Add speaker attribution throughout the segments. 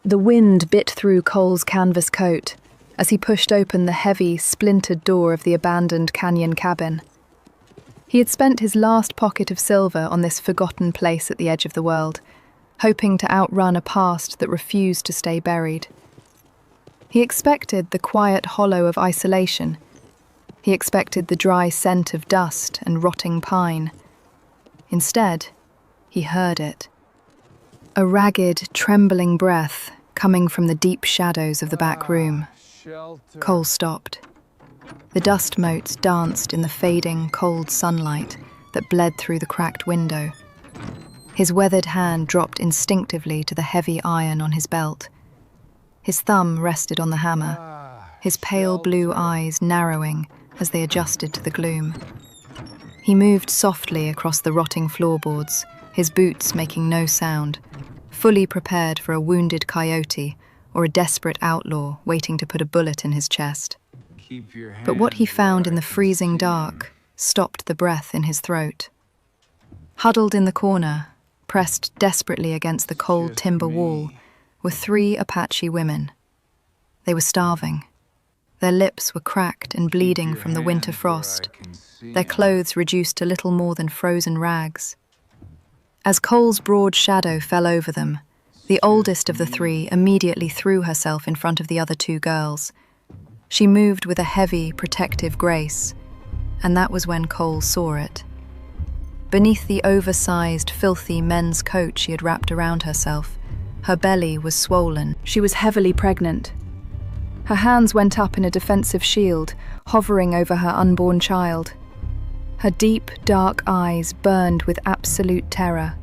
Speaker 1: The wind bit through Cole's canvas coat as he pushed open the heavy, splintered door of the abandoned canyon cabin. He had spent his last pocket of silver on this forgotten place at the edge of the world, hoping to outrun a past that refused to stay buried. He expected the quiet hollow of isolation. He expected the dry scent of dust and rotting pine. Instead, he heard it. A ragged, trembling breath coming from the deep shadows of the back room. Cole stopped. The dust motes danced in the fading, cold sunlight that bled through the cracked window. His weathered hand dropped instinctively to the heavy iron on his belt. His thumb rested on the hammer, his pale blue eyes narrowing as they adjusted to the gloom. He moved softly across the rotting floorboards, his boots making no sound, fully prepared for a wounded coyote or a desperate outlaw waiting to put a bullet in his chest. But what he found in the freezing dark stopped the breath in his throat. Huddled in the corner, pressed desperately against the cold timber wall, were 3 Apache women. They were starving. Their lips were cracked and bleeding from the winter frost, their clothes reduced to little more than frozen rags. As Cole's broad shadow fell over them, the oldest of the 3 immediately threw herself in front of the other 2 girls. She moved with a heavy, protective grace, and that was when Cole saw it. Beneath the oversized, filthy men's coat she had wrapped around herself, her belly was swollen. She was heavily pregnant. Her hands went up in a defensive shield, hovering over her unborn child. Her deep, dark eyes burned with absolute terror.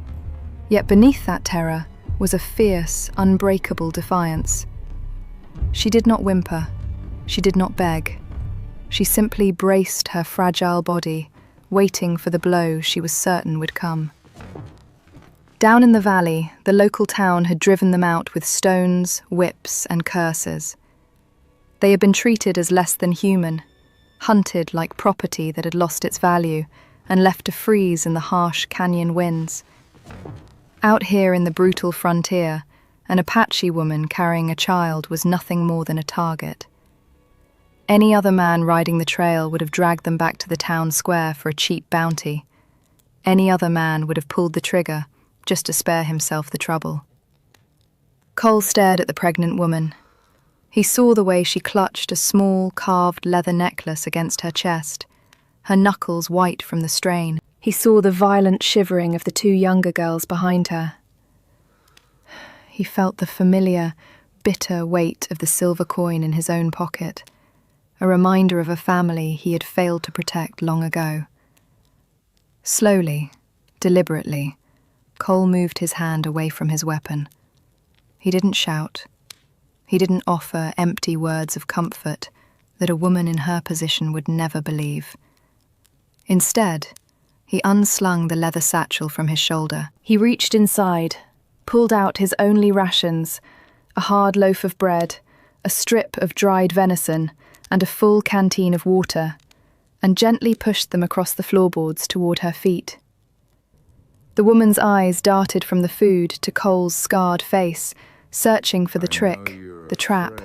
Speaker 1: Yet beneath that terror was a fierce, unbreakable defiance. She did not whimper. She did not beg. She simply braced her fragile body, waiting for the blow she was certain would come. Down in the valley, the local town had driven them out with stones, whips, and curses. They had been treated as less than human, hunted like property that had lost its value and left to freeze in the harsh canyon winds. Out here in the brutal frontier, an Apache woman carrying a child was nothing more than a target. Any other man riding the trail would have dragged them back to the town square for a cheap bounty. Any other man would have pulled the trigger just to spare himself the trouble. Cole stared at the pregnant woman. He saw the way she clutched a small, carved leather necklace against her chest, her knuckles white from the strain. He saw the violent shivering of the 2 younger girls behind her. He felt the familiar, bitter weight of the silver coin in his own pocket, a reminder of a family he had failed to protect long ago. Slowly, deliberately, Cole moved his hand away from his weapon. He didn't shout. He didn't offer empty words of comfort that a woman in her position would never believe. Instead, he unslung the leather satchel from his shoulder. He reached inside, pulled out his only rations, a hard loaf of bread, a strip of dried venison, and a full canteen of water, and gently pushed them across the floorboards toward her feet. The woman's eyes darted from the food to Cole's scarred face, searching for the trick, the trap.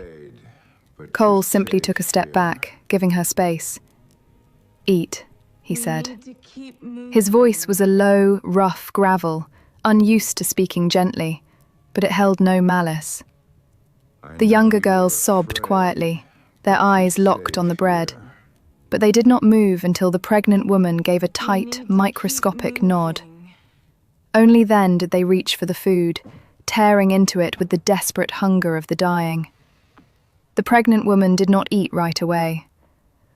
Speaker 1: Cole simply took a step back, giving her space. "Eat," he said. His voice was a low, rough gravel, unused to speaking gently, but it held no malice. The younger girls sobbed quietly, their eyes locked on the bread, but they did not move until the pregnant woman gave a tight, microscopic nod. Only then did they reach for the food, tearing into it with the desperate hunger of the dying. The pregnant woman did not eat right away.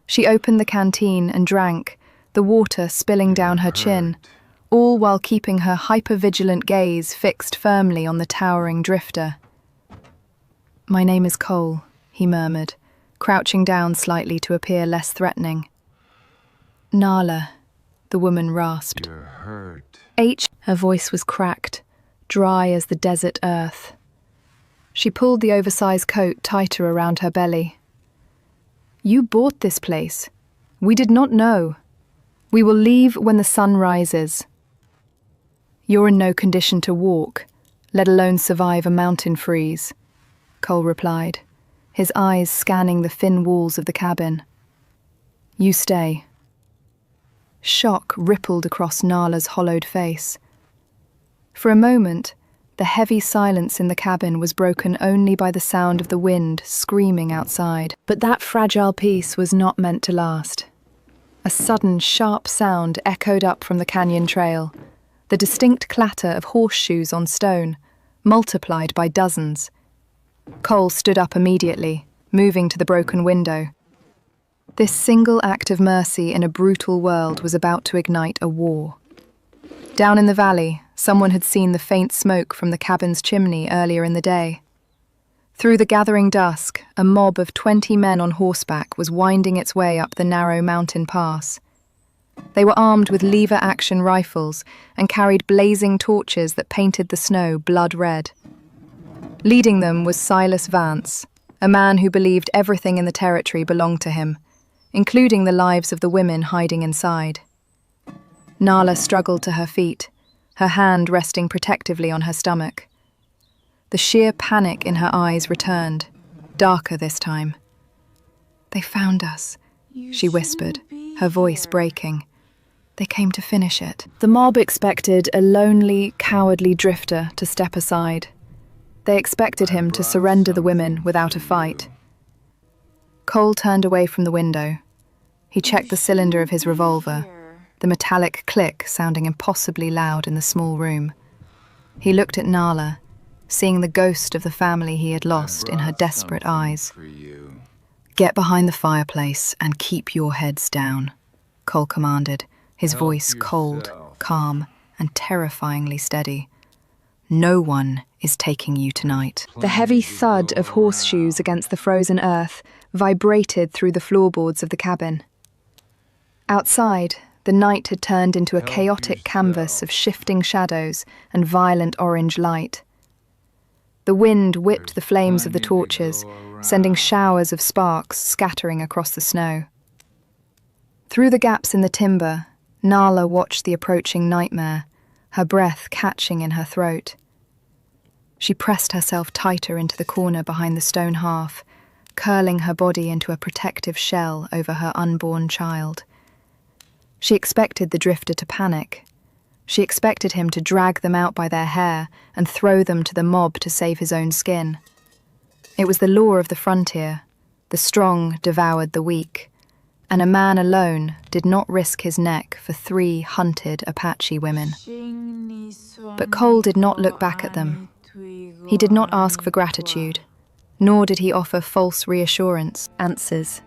Speaker 1: She opened the canteen and drank, the water spilling down her chin, all while keeping her hyper-vigilant gaze fixed firmly on the towering drifter. "My name is Cole," he murmured, crouching down slightly to appear less threatening. "Nala," the woman rasped.
Speaker 2: "You're hurt."
Speaker 1: Her voice was cracked, dry as the desert earth. She pulled the oversized coat tighter around her belly. "You bought this place. We did not know. We will leave when the sun rises. You're in no condition to walk, let alone survive a mountain freeze. Cole replied, his eyes scanning the thin walls of the cabin. You stay. Shock rippled across Nala's hollowed face. For a moment, the heavy silence in the cabin was broken only by the sound of the wind screaming outside. But that fragile peace was not meant to last. A sudden, sharp sound echoed up from the canyon trail, the distinct clatter of horseshoes on stone, multiplied by dozens. Cole stood up immediately, moving to the broken window. This single act of mercy in a brutal world was about to ignite a war. Down in the valley, someone had seen the faint smoke from the cabin's chimney earlier in the day. Through the gathering dusk, a mob of 20 men on horseback was winding its way up the narrow mountain pass. They were armed with lever-action rifles and carried blazing torches that painted the snow blood red. Leading them was Silas Vance, a man who believed everything in the territory belonged to him, including the lives of the women hiding inside. Nala struggled to her feet, her hand resting protectively on her stomach. The sheer panic in her eyes returned, darker this time. They found us, she whispered, her voice breaking. They came to finish it. The mob expected a lonely, cowardly drifter to step aside. They expected him to surrender the women without a fight. Cole turned away from the window. He checked the cylinder of his revolver, the metallic click sounding impossibly loud in the small room. He looked at Nala, seeing the ghost of the family he had lost in her desperate eyes. Get behind the fireplace and keep your heads down, Cole commanded, his voice cold, calm, and terrifyingly steady. No one is taking you tonight. The heavy thud of horseshoes against the frozen earth vibrated through the floorboards of the cabin. Outside, the night had turned into a chaotic canvas of shifting shadows and violent orange light. The wind whipped the flames of the torches, sending showers of sparks scattering across the snow. Through the gaps in the timber, Nala watched the approaching nightmare, her breath catching in her throat. She pressed herself tighter into the corner behind the stone hearth, curling her body into a protective shell over her unborn child. She expected the drifter to panic. She expected him to drag them out by their hair and throw them to the mob to save his own skin. It was the law of the frontier. The strong devoured the weak, and a man alone did not risk his neck for 3 hunted Apache women. But Cole did not look back at them. He did not ask for gratitude, nor did he offer false reassurance, answers.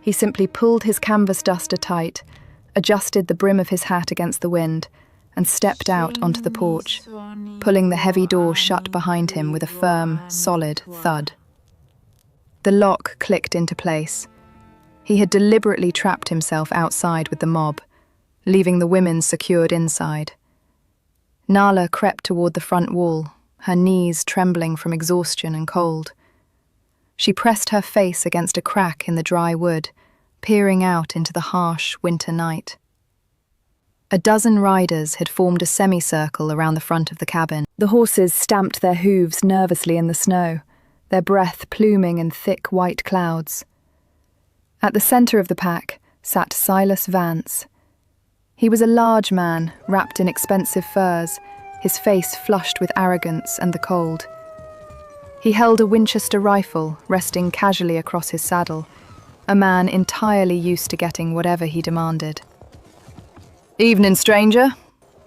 Speaker 1: He simply pulled his canvas duster tight, adjusted the brim of his hat against the wind, and stepped out onto the porch, pulling the heavy door shut behind him with a firm, solid thud. The lock clicked into place. He had deliberately trapped himself outside with the mob, leaving the women secured inside. Nala crept toward the front wall, her knees trembling from exhaustion and cold. She pressed her face against a crack in the dry wood, peering out into the harsh winter night. A dozen riders had formed a semicircle around the front of the cabin. The horses stamped their hooves nervously in the snow, their breath pluming in thick white clouds. At the center of the pack sat Silas Vance. He was a large man, wrapped in expensive furs, his face flushed with arrogance and the cold. He held a Winchester rifle resting casually across his saddle, a man entirely used to getting whatever he demanded. "Evening, stranger,"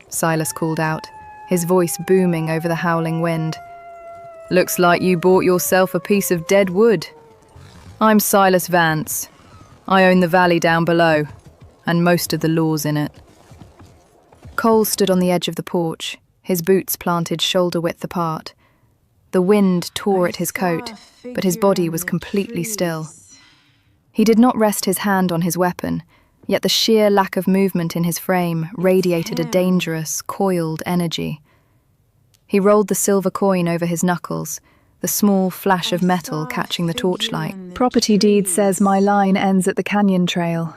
Speaker 1: Silas called out, his voice booming over the howling wind. "Looks like you bought yourself a piece of dead wood. I'm Silas Vance. I own the valley down below, and most of the laws in it." Cole stood on the edge of the porch, his boots planted shoulder-width apart. The wind tore at his coat, but his body was completely still. He did not rest his hand on his weapon, yet the sheer lack of movement in his frame radiated a dangerous, coiled energy. He rolled the silver coin over his knuckles, the small flash of metal catching the torchlight. "Property deed says my line ends at the canyon trail,"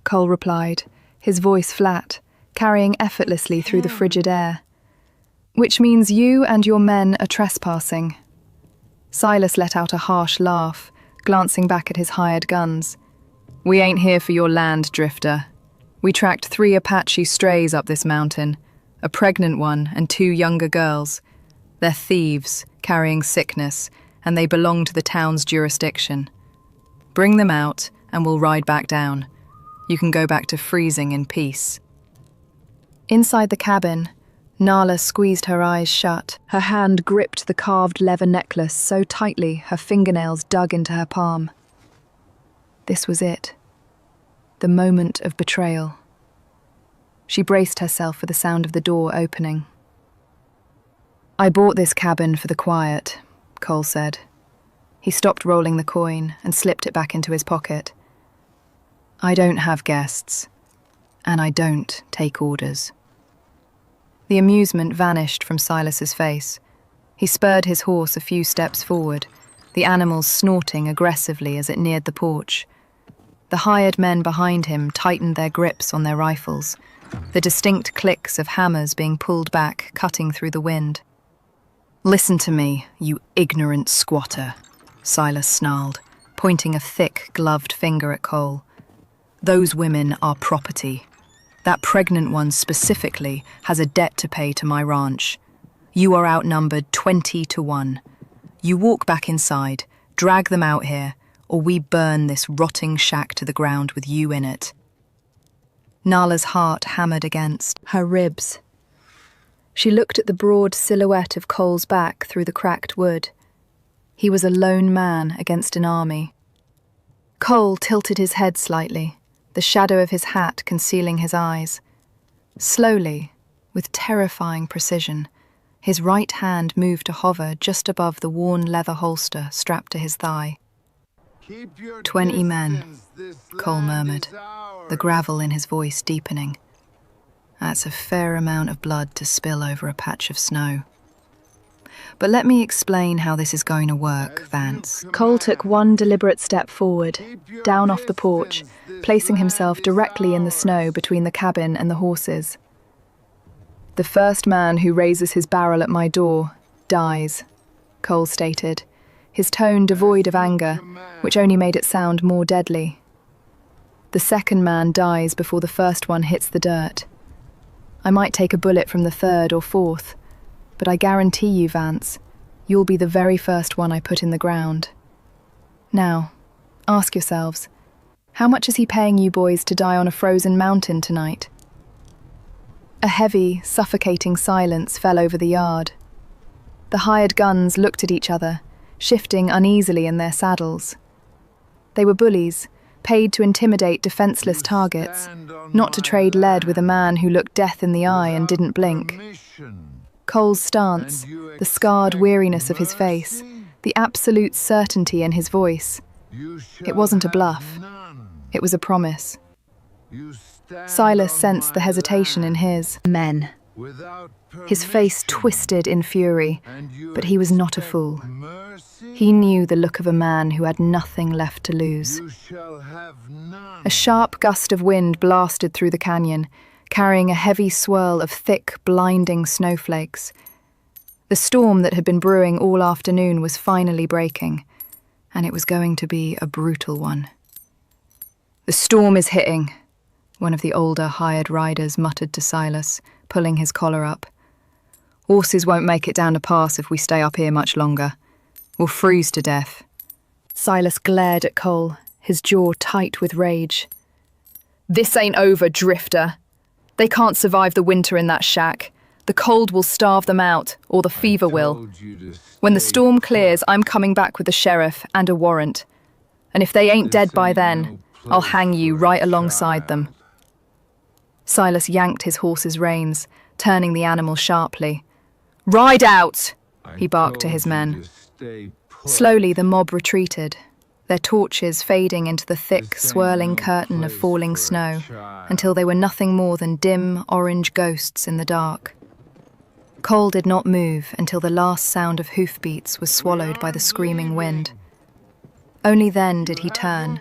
Speaker 1: Cole replied, his voice flat, carrying effortlessly through the frigid air. "Which means you and your men are trespassing." Silas let out a harsh laugh, glancing back at his hired guns. "We ain't here for your land, Drifter. We tracked 3 Apache strays up this mountain, a pregnant one and 2 younger girls. They're thieves, carrying sickness, and they belong to the town's jurisdiction. Bring them out, and we'll ride back down. You can go back to freezing in peace." Inside the cabin, Nala squeezed her eyes shut. Her hand gripped the carved leather necklace so tightly her fingernails dug into her palm. This was it. The moment of betrayal. She braced herself for the sound of the door opening. "I bought this cabin for the quiet," Cole said. He stopped rolling the coin and slipped it back into his pocket. "I don't have guests, and I don't take orders." The amusement vanished from Silas's face. He spurred his horse a few steps forward, the animal snorting aggressively as it neared the porch. The hired men behind him tightened their grips on their rifles, the distinct clicks of hammers being pulled back, cutting through the wind. "Listen to me, you ignorant squatter," Silas snarled, pointing a thick, gloved finger at Cole. "Those women are property. That pregnant one specifically has a debt to pay to my ranch. You are outnumbered 20 to 1. You walk back inside, drag them out here, or we burn this rotting shack to the ground with you in it." Nala's heart hammered against her ribs. She looked at the broad silhouette of Cole's back through the cracked wood. He was a lone man against an army. Cole tilted his head slightly, the shadow of his hat concealing his eyes. Slowly, with terrifying precision, his right hand moved to hover just above the worn leather holster strapped to his thigh. 20 men, Cole murmured, the gravel in his voice deepening. That's a fair amount of blood to spill over a patch of snow. But let me explain how this is going to work, Vance. Cole took one deliberate step forward, down off the porch, placing himself directly in the snow between the cabin and the horses. "The first man who raises his barrel at my door dies," Cole stated, his tone devoid of anger, which only made it sound more deadly. "The second man dies before the first one hits the dirt. I might take a bullet from the third or fourth, but I guarantee you, Vance, you'll be the very first one I put in the ground. Now, ask yourselves, how much is he paying you boys to die on a frozen mountain tonight?" A heavy, suffocating silence fell over the yard. The hired guns looked at each other, shifting uneasily in their saddles. They were bullies, paid to intimidate defenseless targets, not to trade lead with a man who looked death in the eye and didn't blink. Cole's stance, the scarred weariness of his face, the absolute certainty in his voice. It wasn't a bluff. It was a promise. Silas sensed the hesitation in his men. His face twisted in fury, but he was not a fool. He knew the look of a man who had nothing left to lose. A sharp gust of wind blasted through the canyon, carrying a heavy swirl of thick, blinding snowflakes. The storm that had been brewing all afternoon was finally breaking, and it was going to be a brutal one. "The storm is hitting," one of the older hired riders muttered to Silas, pulling his collar up. "Horses won't make it down the pass if we stay up here much longer. We'll freeze to death." Silas glared at Cole, his jaw tight with rage. "This ain't over, Drifter. They can't survive the winter in that shack. The cold will starve them out, or the fever will. When the storm clears, I'm coming back with the sheriff and a warrant. And if they ain't dead by then, I'll hang you right alongside them." Silas yanked his horse's reins, turning the animal sharply. "Ride out!" he barked to his men. Slowly the mob retreated, their torches fading into the thick, swirling curtain of falling snow, until they were nothing more than dim, orange ghosts in the dark. Cole did not move until the last sound of hoofbeats was swallowed by the screaming wind. Only then did he turn,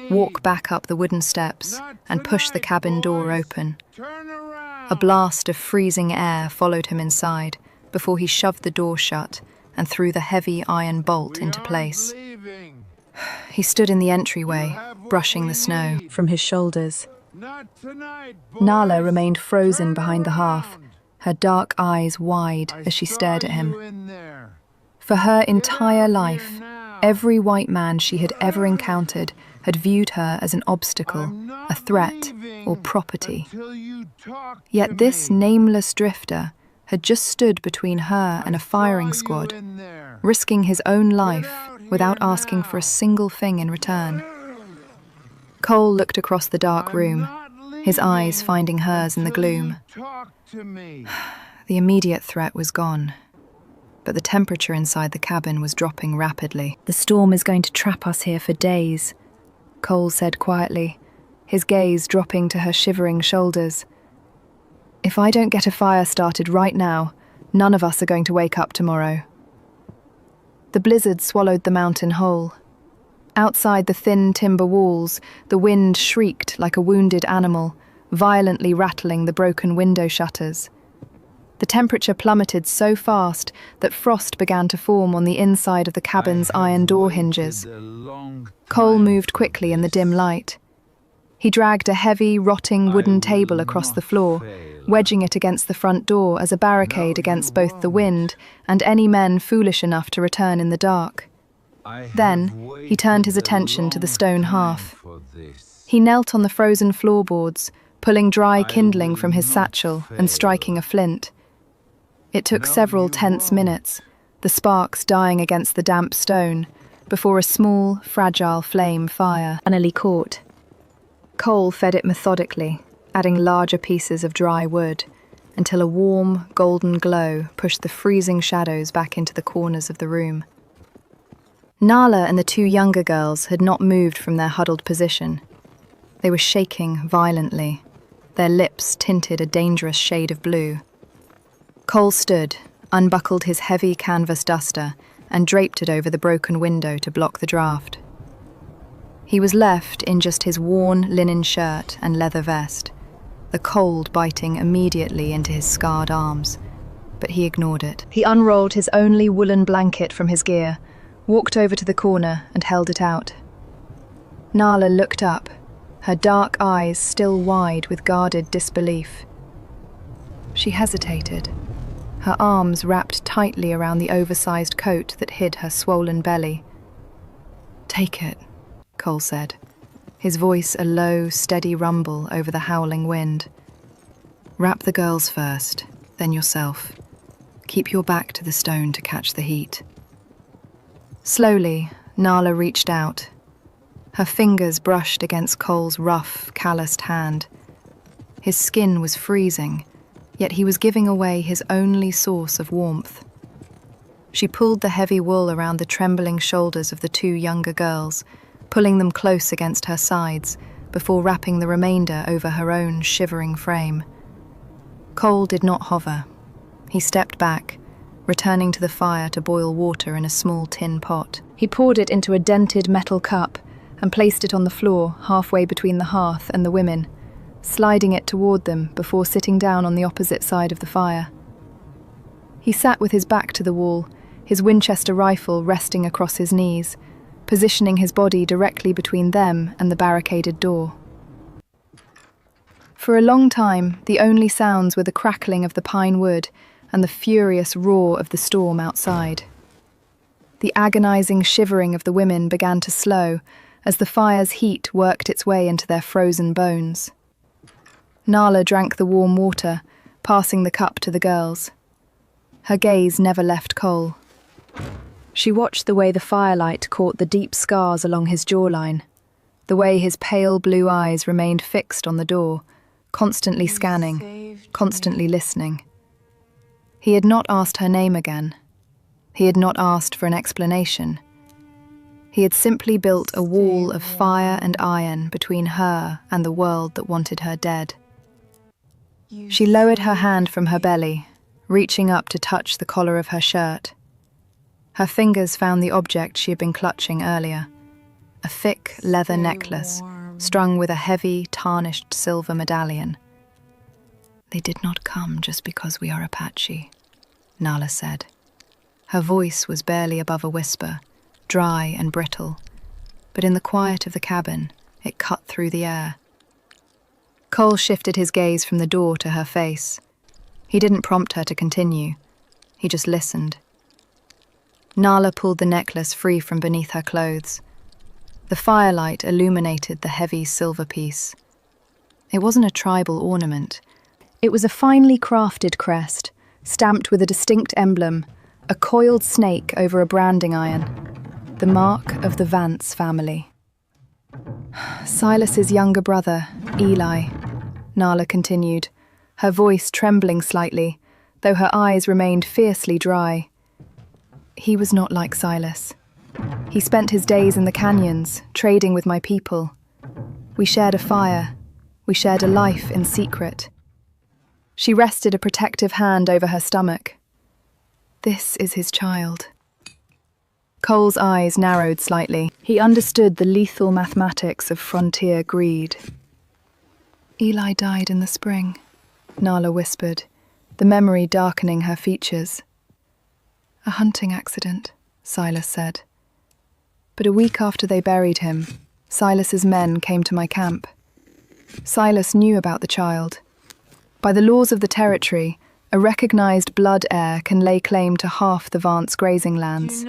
Speaker 1: walk back up the wooden steps, and push the cabin door open. A blast of freezing air followed him inside, before he shoved the door shut and threw the heavy iron bolt into place. He stood in the entryway, brushing the snow from his shoulders. Nala remained frozen behind the hearth, her dark eyes wide as she stared at him. For her entire life, every white man she had ever encountered had viewed her as an obstacle, a threat, or property. Yet this nameless drifter had just stood between her and a firing squad, risking his own life without asking for a single thing in return. Cole looked across the dark room, his eyes finding hers in the gloom. The immediate threat was gone, but the temperature inside the cabin was dropping rapidly. "The storm is going to trap us here for days," Cole said quietly, his gaze dropping to her shivering shoulders. "If I don't get a fire started right now, none of us are going to wake up tomorrow." The blizzard swallowed the mountain whole. Outside the thin timber walls, the wind shrieked like a wounded animal, violently rattling the broken window shutters. The temperature plummeted so fast that frost began to form on the inside of the cabin's iron door hinges. Cole moved quickly in the dim light. He dragged a heavy, rotting wooden table across the floor, wedging it against the front door as a barricade against both the wind and any men foolish enough to return in the dark. Then, he turned his attention to the stone hearth. He knelt on the frozen floorboards, pulling dry kindling from his satchel and striking a flint. It took several tense minutes, the sparks dying against the damp stone, before a small, fragile flame fire finally caught. Cole fed it methodically, adding larger pieces of dry wood, until a warm, golden glow pushed the freezing shadows back into the corners of the room. Nala and the two younger girls had not moved from their huddled position. They were shaking violently, their lips tinted a dangerous shade of blue. Cole stood, unbuckled his heavy canvas duster, and draped it over the broken window to block the draft. He was left in just his worn linen shirt and leather vest, the cold biting immediately into his scarred arms, but he ignored it. He unrolled his only woolen blanket from his gear, walked over to the corner and held it out. Nala looked up, her dark eyes still wide with guarded disbelief. She hesitated, her arms wrapped tightly around the oversized coat that hid her swollen belly. "Take it," Cole said, his voice a low, steady rumble over the howling wind. "Wrap the girls first, then yourself. Keep your back to the stone to catch the heat." Slowly, Nala reached out. Her fingers brushed against Cole's rough, calloused hand. His skin was freezing, yet he was giving away his only source of warmth. She pulled the heavy wool around the trembling shoulders of the two younger girls, pulling them close against her sides, before wrapping the remainder over her own shivering frame. Cole did not hover. He stepped back, returning to the fire to boil water in a small tin pot. He poured it into a dented metal cup and placed it on the floor halfway between the hearth and the women, sliding it toward them before sitting down on the opposite side of the fire. He sat with his back to the wall, his Winchester rifle resting across his knees, positioning his body directly between them and the barricaded door. For a long time, the only sounds were the crackling of the pine wood and the furious roar of the storm outside. The agonizing shivering of the women began to slow as the fire's heat worked its way into their frozen bones. Nala drank the warm water, passing the cup to the girls. Her gaze never left Cole. She watched the way the firelight caught the deep scars along his jawline, the way his pale blue eyes remained fixed on the door, constantly scanning, constantly listening. He had not asked her name again. He had not asked for an explanation. He had simply built a wall of fire and iron between her and the world that wanted her dead. She lowered her hand from her belly, reaching up to touch the collar of her shirt. Her fingers found the object she had been clutching earlier, a thick leather necklace strung with a heavy, tarnished silver medallion. "They did not come just because we are Apache," Nala said. Her voice was barely above a whisper, dry and brittle, but in the quiet of the cabin, it cut through the air. Cole shifted his gaze from the door to her face. He didn't prompt her to continue. He just listened. Nala pulled the necklace free from beneath her clothes. The firelight illuminated the heavy silver piece. It wasn't a tribal ornament. It was a finely crafted crest, stamped with a distinct emblem, a coiled snake over a branding iron, the mark of the Vance family. Silas's younger brother, Eli, Nala continued, her voice trembling slightly, though her eyes remained fiercely dry. He was not like Silas. He spent his days in the canyons, trading with my people. We shared a fire. We shared a life in secret. She rested a protective hand over her stomach. This is his child. Cole's eyes narrowed slightly. He understood the lethal mathematics of frontier greed. Eli died in the spring, Nala whispered, the memory darkening her features. A hunting accident, Silas said. But a week after they buried him, Silas's men came to my camp. Silas knew about the child. By the laws of the territory, a recognized blood heir can lay claim to half the Vance grazing lands.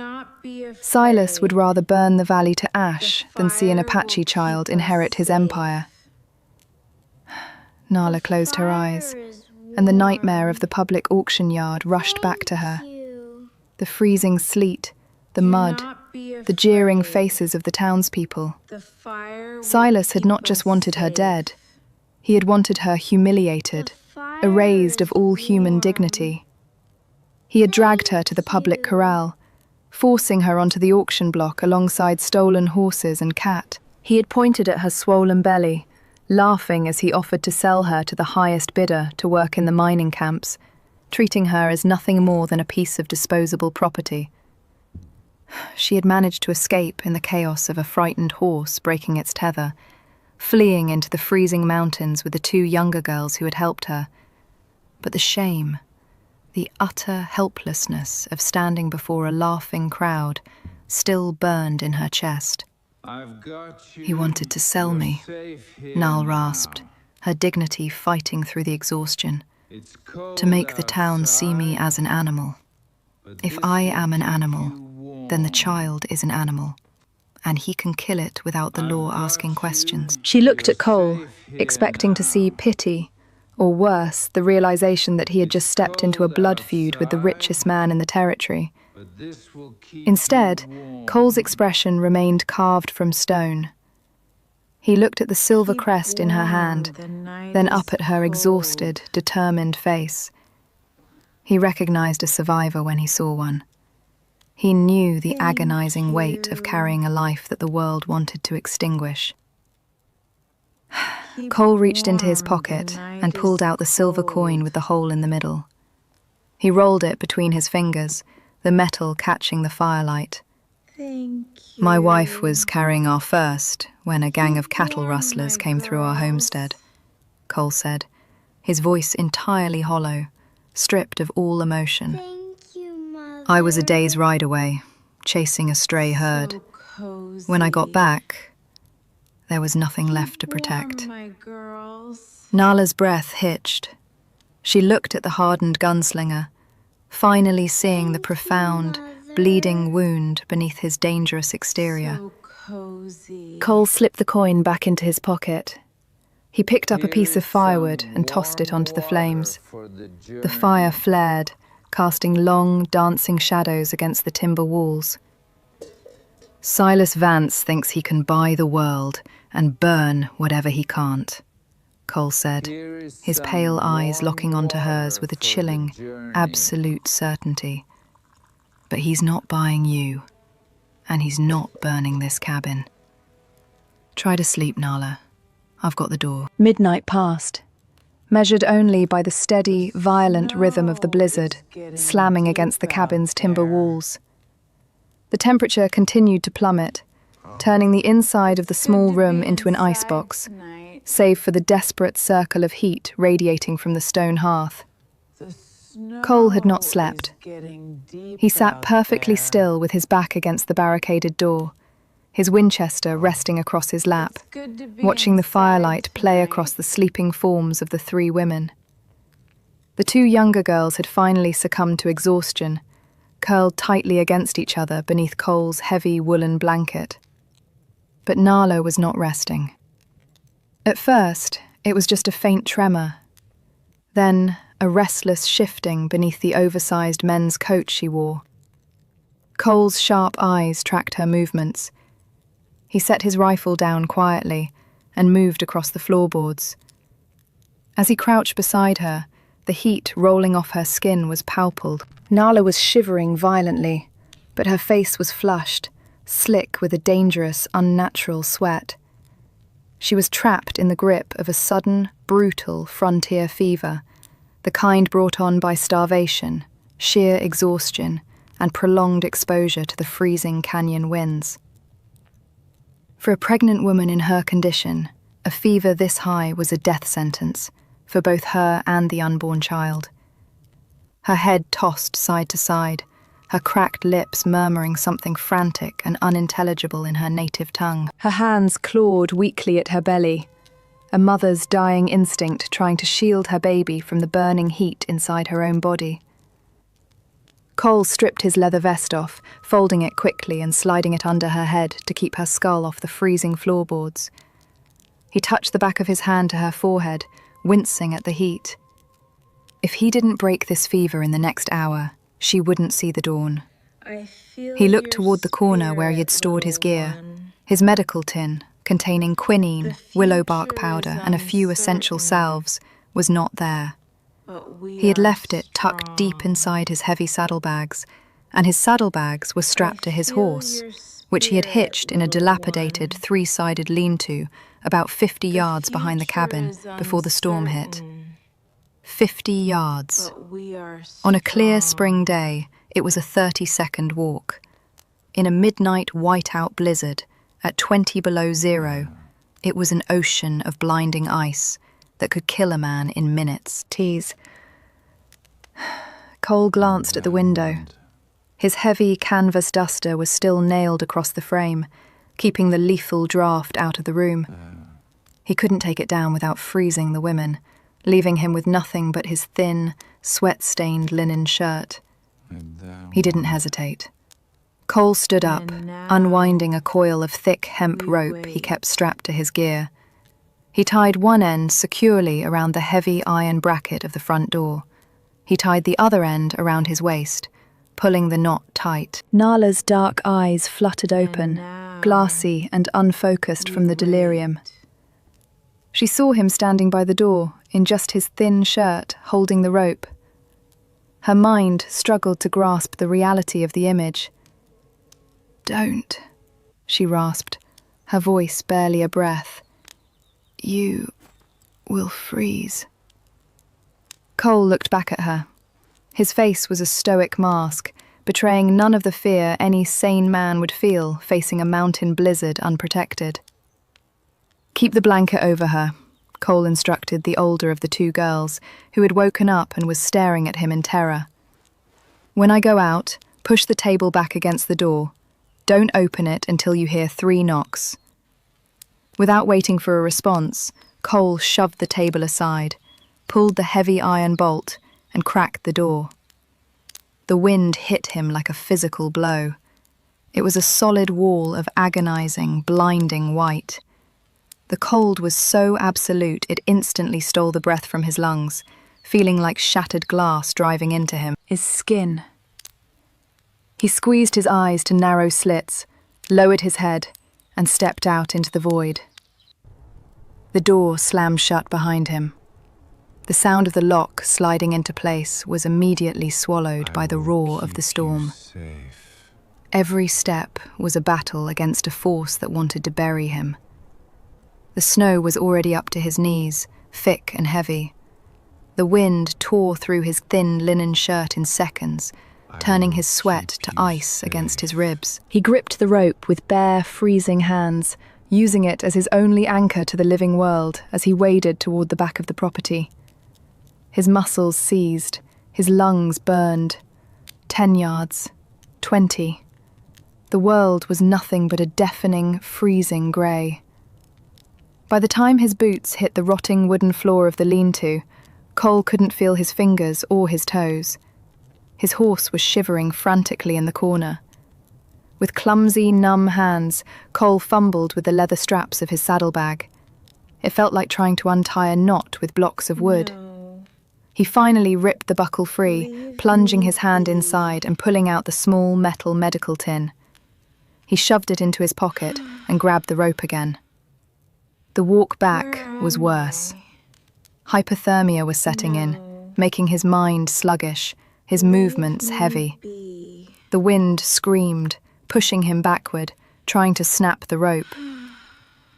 Speaker 1: Silas would rather burn the valley to ash than see an Apache child inherit his empire. Nala closed her eyes, and the nightmare of the public auction yard rushed back to her. The freezing sleet, the mud, the jeering faces of the townspeople. Silas had not just wanted her dead, he had wanted her humiliated, erased of all human dignity. He had dragged her to the public corral, forcing her onto the auction block alongside stolen horses and cat. He had pointed at her swollen belly, laughing as he offered to sell her to the highest bidder to work in the mining camps, treating her as nothing more than a piece of disposable property. She had managed to escape in the chaos of a frightened horse breaking its tether, fleeing into the freezing mountains with the two younger girls who had helped her. But the shame, the utter helplessness of standing before a laughing crowd, still burned in her chest. He wanted to sell me, Nal rasped, her dignity fighting through the exhaustion. To make the town see me as an animal. If I am an animal, then the child is an animal, and he can kill it without the law asking questions. She looked at Cole, expecting to see pity, or worse, the realization that he had just stepped into a blood feud with the richest man in the territory. Instead, Cole's expression remained carved from stone. He looked at the silver crest in her hand, then up at her exhausted, determined face. He recognized a survivor when he saw one. He knew the agonizing weight of carrying a life that the world wanted to extinguish. Cole reached into his pocket and pulled out the silver coin with the hole in the middle. He rolled it between his fingers, the metal catching the firelight. My wife was carrying our first when a gang of cattle rustlers came through our homestead, Cole said, his voice entirely hollow, stripped of all emotion. I was a day's ride away, chasing a stray herd. When I got back, there was nothing left to protect. Nala's breath hitched. She looked at the hardened gunslinger, finally seeing the profound, bleeding wound beneath his dangerous exterior. Cole slipped the coin back into his pocket. He picked up a piece of firewood and tossed it onto the flames. The fire flared, casting long, dancing shadows against the timber walls. Silas Vance thinks he can buy the world and burn whatever he can't, Cole said, his pale eyes locking onto hers with a chilling, absolute certainty. But he's not buying you, and he's not burning this cabin. Try to sleep, Nala. I've got the door. Midnight passed, measured only by the steady, violent rhythm of the blizzard, slamming against the cabin's timber walls. The temperature continued to plummet, turning the inside of the small room into an icebox, save for the desperate circle of heat radiating from the stone hearth. Cole had not slept. He sat perfectly still with his back against the barricaded door, his Winchester resting across his lap, watching the firelight play across the sleeping forms of the three women. The two younger girls had finally succumbed to exhaustion, curled tightly against each other beneath Cole's heavy woolen blanket. But Nala was not resting. At first, it was just a faint tremor. Then, a restless shifting beneath the oversized men's coat she wore. Cole's sharp eyes tracked her movements. He set his rifle down quietly and moved across the floorboards. As he crouched beside her, the heat rolling off her skin was palpable. Nala was shivering violently, but her face was flushed, slick with a dangerous, unnatural sweat. She was trapped in the grip of a sudden, brutal frontier fever, the kind brought on by starvation, sheer exhaustion, and prolonged exposure to the freezing canyon winds. For a pregnant woman in her condition, a fever this high was a death sentence for both her and the unborn child. Her head tossed side to side, her cracked lips murmuring something frantic and unintelligible in her native tongue. Her hands clawed weakly at her belly, a mother's dying instinct trying to shield her baby from the burning heat inside her own body. Cole stripped his leather vest off, folding it quickly and sliding it under her head to keep her skull off the freezing floorboards. He touched the back of his hand to her forehead, wincing at the heat. If he didn't break this fever in the next hour, she wouldn't see the dawn. He looked toward the corner where he had stored his gear, his medical tin, containing quinine, willow bark powder, and a few essential salves, was not there. He had left it tucked deep inside his heavy saddlebags, and his saddlebags were strapped to his horse, which he had hitched in a dilapidated three-sided lean-to about 50 yards behind the cabin before the storm hit. 50 yards. On a clear spring day, it was a 30-second walk. In a midnight whiteout blizzard, at 20 below zero, it was an ocean of blinding ice that could kill a man in minutes. Tease. Cole glanced at the window. His heavy canvas duster was still nailed across the frame, keeping the lethal draft out of the room. He couldn't take it down without freezing the women, leaving him with nothing but his thin, sweat-stained linen shirt. He didn't hesitate. Cole stood up, unwinding a coil of thick hemp rope he kept strapped to his gear. He tied one end securely around the heavy iron bracket of the front door. He tied the other end around his waist, pulling the knot tight. Nala's dark eyes fluttered open, glassy and unfocused from the delirium. She saw him standing by the door, in just his thin shirt, holding the rope. Her mind struggled to grasp the reality of the image. "Don't," she rasped, her voice barely a breath. "You will freeze." Cole looked back at her. His face was a stoic mask, betraying none of the fear any sane man would feel facing a mountain blizzard unprotected. "Keep the blanket over her," Cole instructed the older of the two girls, who had woken up and was staring at him in terror. "When I go out, push the table back against the door. Don't open it until you hear 3 knocks." Without waiting for a response, Cole shoved the table aside, pulled the heavy iron bolt, and cracked the door. The wind hit him like a physical blow. It was a solid wall of agonizing, blinding white. The cold was so absolute it instantly stole the breath from his lungs, feeling like shattered glass driving into him. His skin. He squeezed his eyes to narrow slits, lowered his head, and stepped out into the void. The door slammed shut behind him. The sound of the lock sliding into place was immediately swallowed by the roar of the storm. Every step was a battle against a force that wanted to bury him. The snow was already up to his knees, thick and heavy. The wind tore through his thin linen shirt in seconds, turning his sweat to ice against his ribs. He gripped the rope with bare, freezing hands, using it as his only anchor to the living world as he waded toward the back of the property. His muscles seized, His lungs burned. 10 yards. 20. The world was nothing but a deafening, freezing grey. By the time his boots hit the rotting wooden floor of the lean-to, Cole couldn't feel his fingers or his toes. His horse was shivering frantically in the corner. With clumsy, numb hands, Cole fumbled with the leather straps of his saddlebag. It felt like trying to untie a knot with blocks of wood.
Speaker 2: No.
Speaker 1: He finally ripped the buckle free, plunging his hand inside and pulling out the small metal medical tin. He shoved it into his pocket and grabbed the rope again. The walk back was worse. Hypothermia was setting in, making his mind sluggish, his movements heavy. The wind screamed, pushing him backward, trying to snap the rope.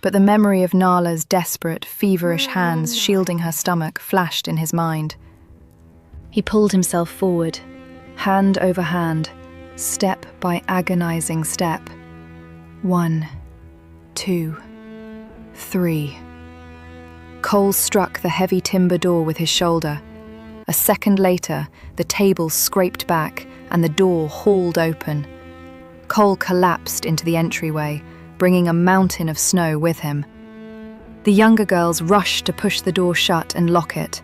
Speaker 1: But the memory of Nala's desperate, feverish hands shielding her stomach flashed in his mind. He pulled himself forward, hand over hand, step by agonizing step. 1, 2, 3. Cole struck the heavy timber door with his shoulder. A second later, the table scraped back and the door hauled open. Cole collapsed into the entryway, bringing a mountain of snow with him. The younger girls rushed to push the door shut and lock it.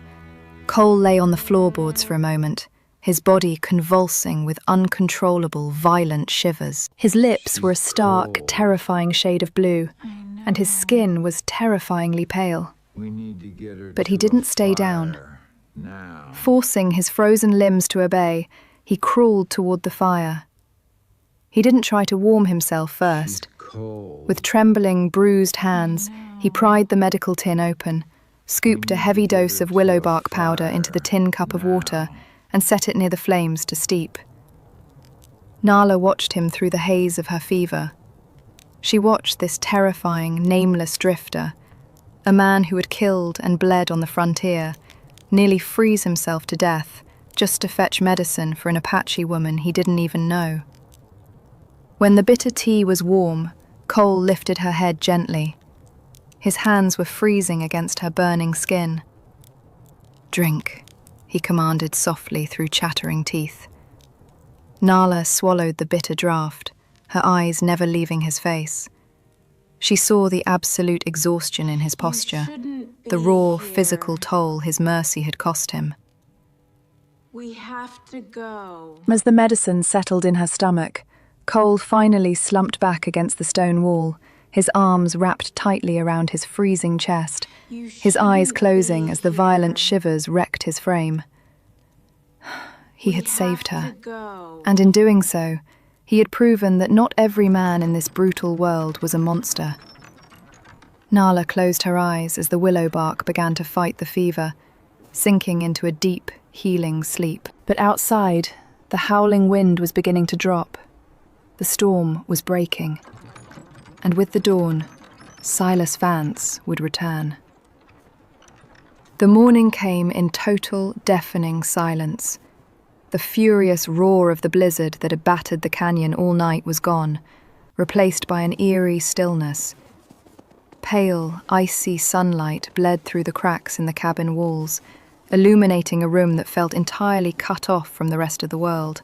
Speaker 1: Cole lay on the floorboards for a moment, his body convulsing with uncontrollable, violent shivers. His lips were a stark, terrifying shade of blue, and his skin was terrifyingly pale. But he didn't stay down. Forcing his frozen limbs to obey, he crawled toward the fire. He didn't try to warm himself first. With trembling, bruised hands, he pried the medical tin open, scooped a heavy dose of willow bark powder into the tin cup of water, and set it near the flames to steep. Nala watched him through the haze of her fever. She watched this terrifying, nameless drifter, a man who had killed and bled on the frontier, nearly freeze himself to death just to fetch medicine for an Apache woman he didn't even know. When the bitter tea was warm, Cole lifted her head gently. His hands were freezing against her burning skin. "Drink," he commanded softly through chattering teeth. Nala swallowed the bitter draught, her eyes never leaving his face. She saw the absolute exhaustion in his posture, the raw physical toll his mercy had cost him.
Speaker 2: We have to go.
Speaker 1: As the medicine settled in her stomach, Cole finally slumped back against the stone wall, his arms wrapped tightly around his freezing chest, his eyes closing as the violent shivers wrecked his frame. He had saved her, and in doing so, he had proven that not every man in this brutal world was a monster. Nala closed her eyes as the willow bark began to fight the fever, sinking into a deep, healing sleep. But outside, the howling wind was beginning to drop. The storm was breaking. And with the dawn, Silas Vance would return. The morning came in total, deafening silence. The furious roar of the blizzard that had battered the canyon all night was gone, replaced by an eerie stillness. Pale, icy sunlight bled through the cracks in the cabin walls, illuminating a room that felt entirely cut off from the rest of the world.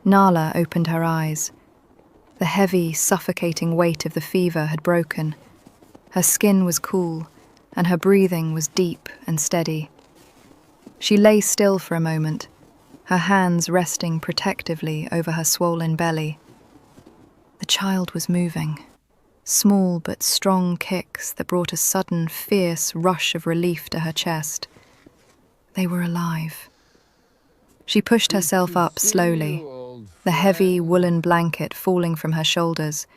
Speaker 1: Nala opened her eyes. The heavy, suffocating weight of the fever had broken. Her skin was cool, and her breathing was deep and steady. She lay still for a moment, her hands resting protectively over her swollen belly. The child was moving, small but strong kicks that brought a sudden, fierce rush of relief to her chest. They were alive. She pushed herself up slowly, the heavy woolen blanket falling from her shoulders.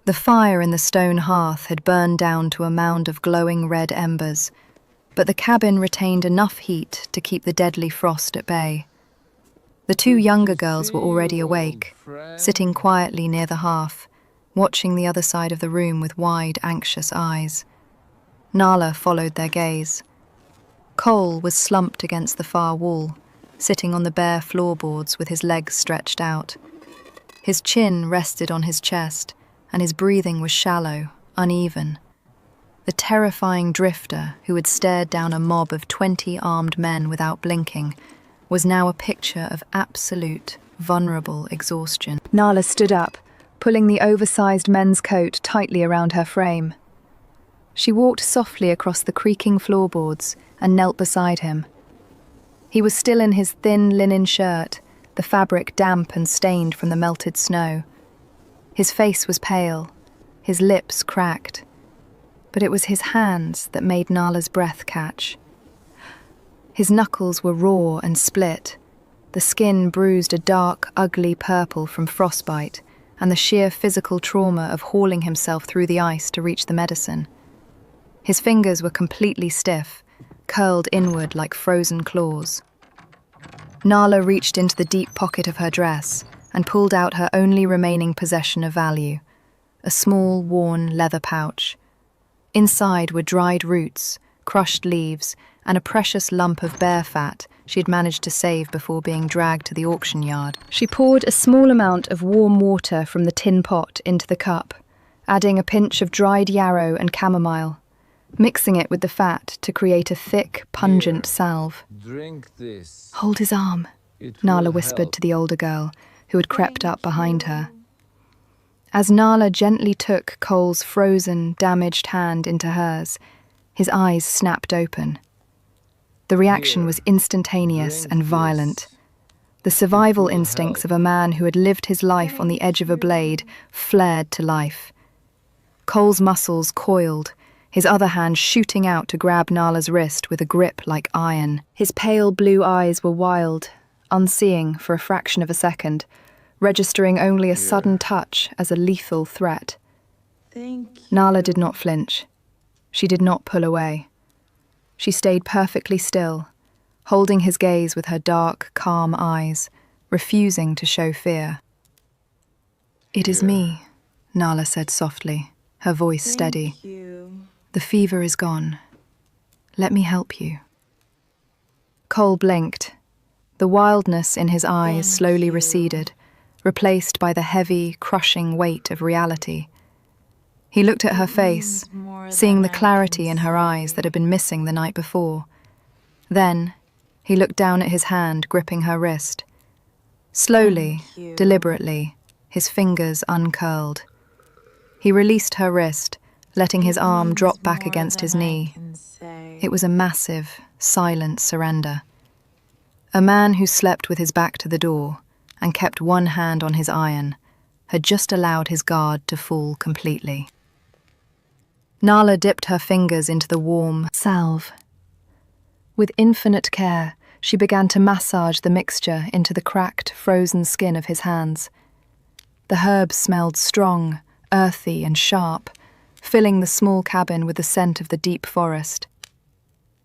Speaker 1: The fire in the stone hearth had burned down to a mound of glowing red embers, but the cabin retained enough heat to keep the deadly frost at bay. The two younger girls were already awake, sitting quietly near the hearth, watching the other side of the room with wide, anxious eyes. Nala followed their gaze. Cole was slumped against the far wall, sitting on the bare floorboards with his legs stretched out. His chin rested on his chest, and his breathing was shallow, uneven. The terrifying drifter, who had stared down a mob of 20 armed men without blinking, was now a picture of absolute, vulnerable exhaustion. Nala stood up, pulling the oversized men's coat tightly around her frame. She walked softly across the creaking floorboards and knelt beside him. He was still in his thin linen shirt, the fabric damp and stained from the melted snow. His face was pale, his lips cracked, but it was his hands that made Nala's breath catch. His knuckles were raw and split, the skin bruised a dark, ugly purple from frostbite and the sheer physical trauma of hauling himself through the ice to reach the medicine. His fingers were completely stiff, curled inward like frozen claws. Nala reached into the deep pocket of her dress and pulled out her only remaining possession of value, a small, worn leather pouch. Inside were dried roots, crushed leaves, and a precious lump of bear fat she had managed to save before being dragged to the auction yard. She poured a small amount of warm water from the tin pot into the cup, adding a pinch of dried yarrow and chamomile, mixing it with the fat to create a thick, pungent salve.
Speaker 3: Drink this.
Speaker 1: "Hold his arm," Nala whispered to the older girl, who had crept up behind her. As Nala gently took Cole's frozen, damaged hand into hers, his eyes snapped open. The reaction was instantaneous and violent. The survival instincts of a man who had lived his life on the edge of a blade flared to life. Cole's muscles coiled, his other hand shooting out to grab Nala's wrist with a grip like iron. His pale blue eyes were wild, unseeing for a fraction of a second, registering only a sudden touch as a lethal threat.
Speaker 2: Thank you.
Speaker 1: Nala did not flinch. She did not pull away. She stayed perfectly still, holding his gaze with her dark, calm eyes, refusing to show fear. "It is me," Nala said softly, her voice steady.
Speaker 2: Thank you.
Speaker 1: "The fever is gone. Let me help you." Cole blinked. The wildness in his eyes
Speaker 2: Thank
Speaker 1: slowly
Speaker 2: you.
Speaker 1: receded, replaced by the heavy, crushing weight of reality. He looked at her face,
Speaker 2: More
Speaker 1: seeing the
Speaker 2: than I
Speaker 1: clarity
Speaker 2: can
Speaker 1: in her eyes
Speaker 2: say.
Speaker 1: that had been missing the night before. Then, he looked down at his hand gripping her wrist. Slowly,
Speaker 2: Thank you.
Speaker 1: deliberately, his fingers uncurled. He released her wrist, letting his arm
Speaker 2: Means
Speaker 1: drop back
Speaker 2: more
Speaker 1: against his
Speaker 2: than I
Speaker 1: knee.
Speaker 2: can say.
Speaker 1: It was a massive, silent surrender. A man who slept with his back to the door and kept one hand on his iron had just allowed his guard to fall completely. Nala dipped her fingers into the warm salve. With infinite care, she began to massage the mixture into the cracked, frozen skin of his hands. The herbs smelled strong, earthy and sharp, filling the small cabin with the scent of the deep forest.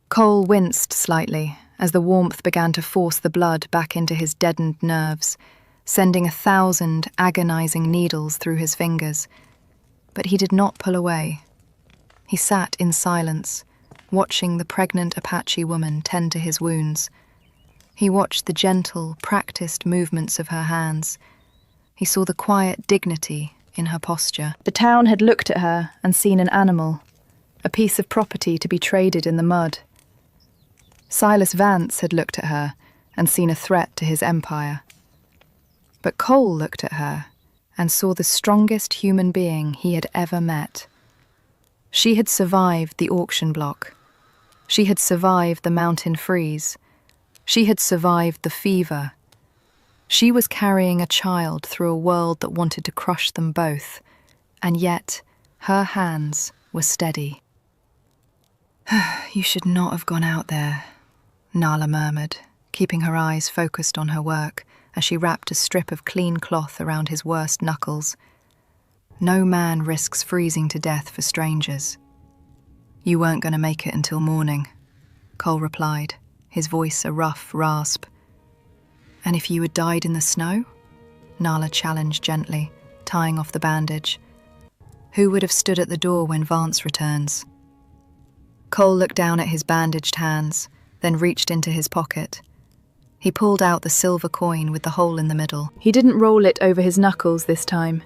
Speaker 1: Cole winced slightly as the warmth began to force the blood back into his deadened nerves, sending 1,000 agonizing needles through his fingers. But he did not pull away. He sat in silence, watching the pregnant Apache woman tend to his wounds. He watched the gentle, practiced movements of her hands. He saw the quiet dignity in her posture. The town had looked at her and seen an animal, a piece of property to be traded in the mud. Silas Vance had looked at her and seen a threat to his empire. But Cole looked at her and saw the strongest human being he had ever met. She had survived the auction block. She had survived the mountain freeze. She had survived the fever. She was carrying a child through a world that wanted to crush them both, and yet her hands were steady. "You should not have gone out there," Nala murmured, keeping her eyes focused on her work as she wrapped a strip of clean cloth around his worst knuckles. No man risks freezing to death for strangers. "You weren't going to make it until morning," Cole replied, his voice a rough rasp. "And if you had died in the snow?" Nala challenged gently, tying off the bandage. "Who would have stood at the door when Vance returns?" Cole looked down at his bandaged hands, then reached into his pocket. He pulled out the silver coin with the hole in the middle. He didn't roll it over his knuckles this time.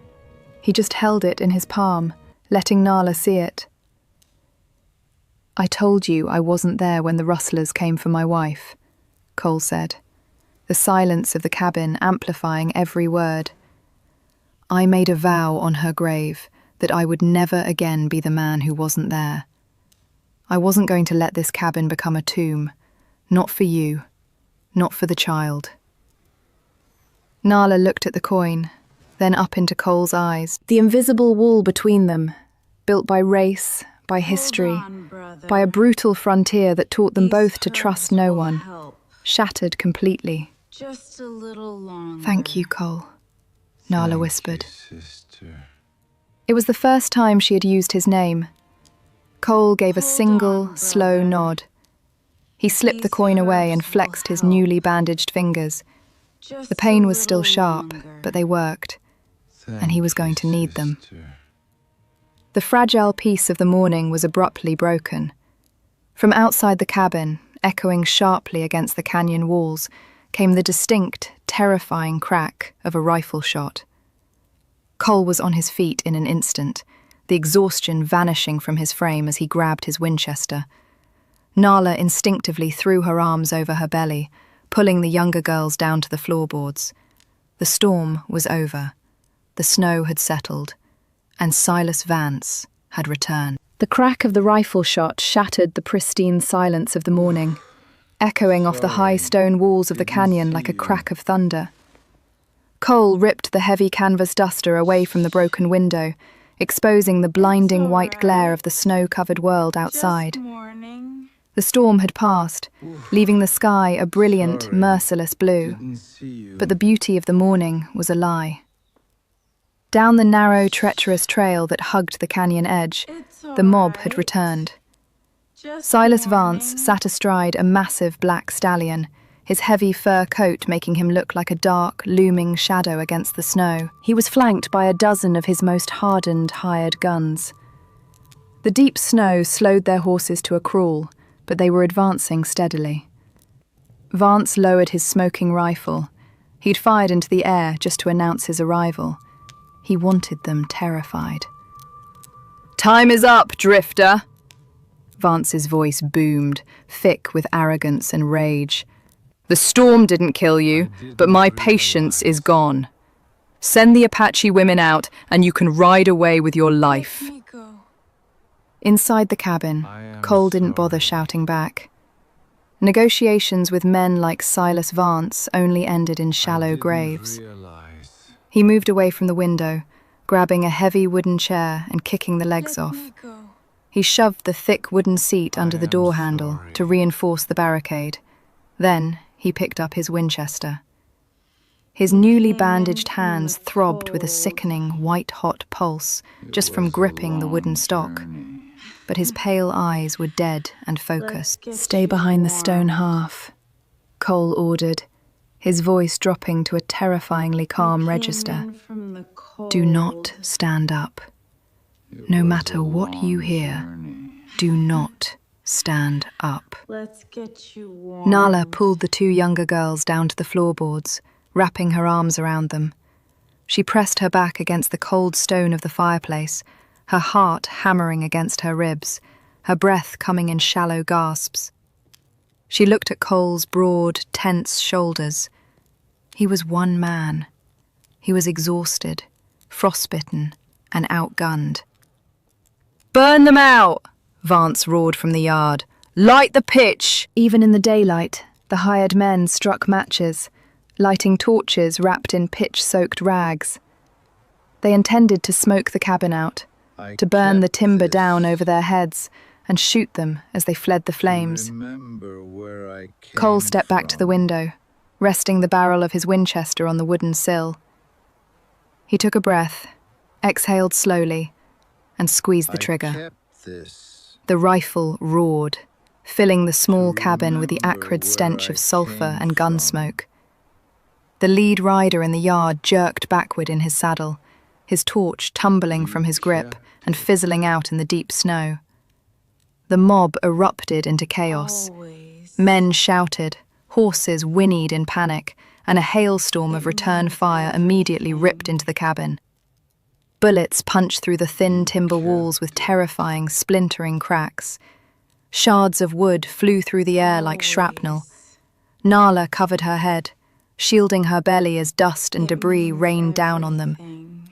Speaker 1: He just held it in his palm, letting Nala see it. "I told you I wasn't there when the rustlers came for my wife," Cole said, the silence of the cabin amplifying every word. I made a vow on her grave that I would never again be the man who wasn't there. I wasn't going to let this cabin become a tomb, not for you, not for the child. Nala looked at the coin, then up into Cole's eyes. The invisible wall between them, built by race, by history,
Speaker 2: Hold on, brother.
Speaker 1: by a brutal frontier that taught them
Speaker 2: These
Speaker 1: both to trust
Speaker 2: herbs
Speaker 1: no
Speaker 2: will
Speaker 1: one,
Speaker 2: help.
Speaker 1: shattered completely.
Speaker 2: Just a little longer.
Speaker 1: Thank you, Cole, Nala whispered.
Speaker 3: Sister.
Speaker 1: It was the first time she had used his name. Cole gave a
Speaker 2: Hold
Speaker 1: single,
Speaker 2: on,
Speaker 1: slow
Speaker 2: brother.
Speaker 1: nod. He slipped the
Speaker 2: These
Speaker 1: coin away
Speaker 2: herbs
Speaker 1: and
Speaker 2: will
Speaker 1: flexed his
Speaker 2: help.
Speaker 1: newly bandaged fingers.
Speaker 2: Just
Speaker 1: The pain
Speaker 2: a
Speaker 1: was still
Speaker 2: little
Speaker 1: sharp,
Speaker 2: longer.
Speaker 1: but they worked. And he was going to need them.
Speaker 3: Sister.
Speaker 1: The fragile peace of the morning was abruptly broken. From outside the cabin, echoing sharply against the canyon walls, came the distinct, terrifying crack of a rifle shot. Cole was on his feet in an instant, the exhaustion vanishing from his frame as he grabbed his Winchester. Nala instinctively threw her arms over her belly, pulling the younger girls down to the floorboards. The storm was over. The snow had settled, and Silas Vance had returned. The crack of the rifle shot shattered the pristine silence of the morning, echoing off the high stone walls of the canyon like a crack of thunder. Cole ripped the heavy canvas duster away from the broken window, exposing the blinding white glare of the snow-covered world outside.
Speaker 2: Just morning.
Speaker 1: The storm had passed, leaving the sky a brilliant, merciless blue.
Speaker 3: Didn't see you.
Speaker 1: But the beauty of the morning was a lie. Down the narrow, treacherous trail that hugged the canyon edge,
Speaker 2: It's
Speaker 1: the mob
Speaker 2: alright.
Speaker 1: had returned.
Speaker 2: Just
Speaker 1: Silas
Speaker 2: morning.
Speaker 1: Vance sat astride a massive black stallion, his heavy fur coat making him look like a dark, looming shadow against the snow. He was flanked by a dozen of his most hardened, hired guns. The deep snow slowed their horses to a crawl, but they were advancing steadily. Vance lowered his smoking rifle. He'd fired into the air just to announce his arrival. He wanted them terrified. "Time is up, Drifter!" Vance's voice boomed, thick with arrogance and rage. "The storm didn't kill you, but my patience is gone. Send the Apache women out, and you can ride away with your life."
Speaker 2: Let me go.
Speaker 1: Inside the cabin, Cole didn't bother shouting back. Negotiations with men like Silas Vance only ended in shallow graves. He moved away from the window, grabbing a heavy wooden chair and kicking the legs
Speaker 2: Let
Speaker 1: off.
Speaker 2: me go.
Speaker 1: He shoved the thick wooden seat under the door handle to reinforce the barricade. Then he picked up his Winchester. His newly bandaged hands throbbed with a sickening, white-hot pulse just from gripping the wooden stock. But his pale eyes were dead and focused.
Speaker 2: Let's get
Speaker 1: "Stay
Speaker 2: you
Speaker 1: behind the stone
Speaker 2: warm."
Speaker 1: half," Cole ordered, his voice dropping to a terrifyingly calm
Speaker 2: Came
Speaker 1: register.
Speaker 2: in from the
Speaker 1: "Do not
Speaker 2: cold.
Speaker 1: stand up. No matter what you hear, do not stand up."
Speaker 2: Let's get you warm.
Speaker 1: Nala pulled the two younger girls down to the floorboards, wrapping her arms around them. She pressed her back against the cold stone of the fireplace, her heart hammering against her ribs, her breath coming in shallow gasps. She looked at Cole's broad, tense shoulders. He was one man. He was exhausted, frostbitten, and outgunned. "Burn them out!" Vance roared from the yard. "Light the pitch!" Even in the daylight, the hired men struck matches, lighting torches wrapped in pitch-soaked rags. They intended to smoke the cabin out, to burn the timber down over their heads and shoot them as they fled the flames.
Speaker 3: Remember where I came
Speaker 1: Cole stepped back to the
Speaker 3: from.
Speaker 1: window, resting the barrel of his Winchester on the wooden sill. He took a breath, exhaled slowly, and squeezed the trigger.
Speaker 3: I kept this.
Speaker 1: The rifle roared, filling the small cabin with the
Speaker 3: remember
Speaker 1: acrid stench
Speaker 3: where
Speaker 1: of
Speaker 3: I
Speaker 1: sulphur
Speaker 3: came
Speaker 1: and gun
Speaker 3: from.
Speaker 1: smoke. The lead rider in the yard jerked backward in his saddle, his torch tumbling from his grip and fizzling out in the deep snow. The mob erupted into chaos.
Speaker 2: Always.
Speaker 1: Men shouted, horses whinnied in panic, and a hailstorm of return fire immediately ripped into the cabin. Bullets punched through the thin timber walls with terrifying, splintering cracks. Shards of wood flew through the air like shrapnel. Nala covered her head, shielding her belly as dust and debris rained down on them.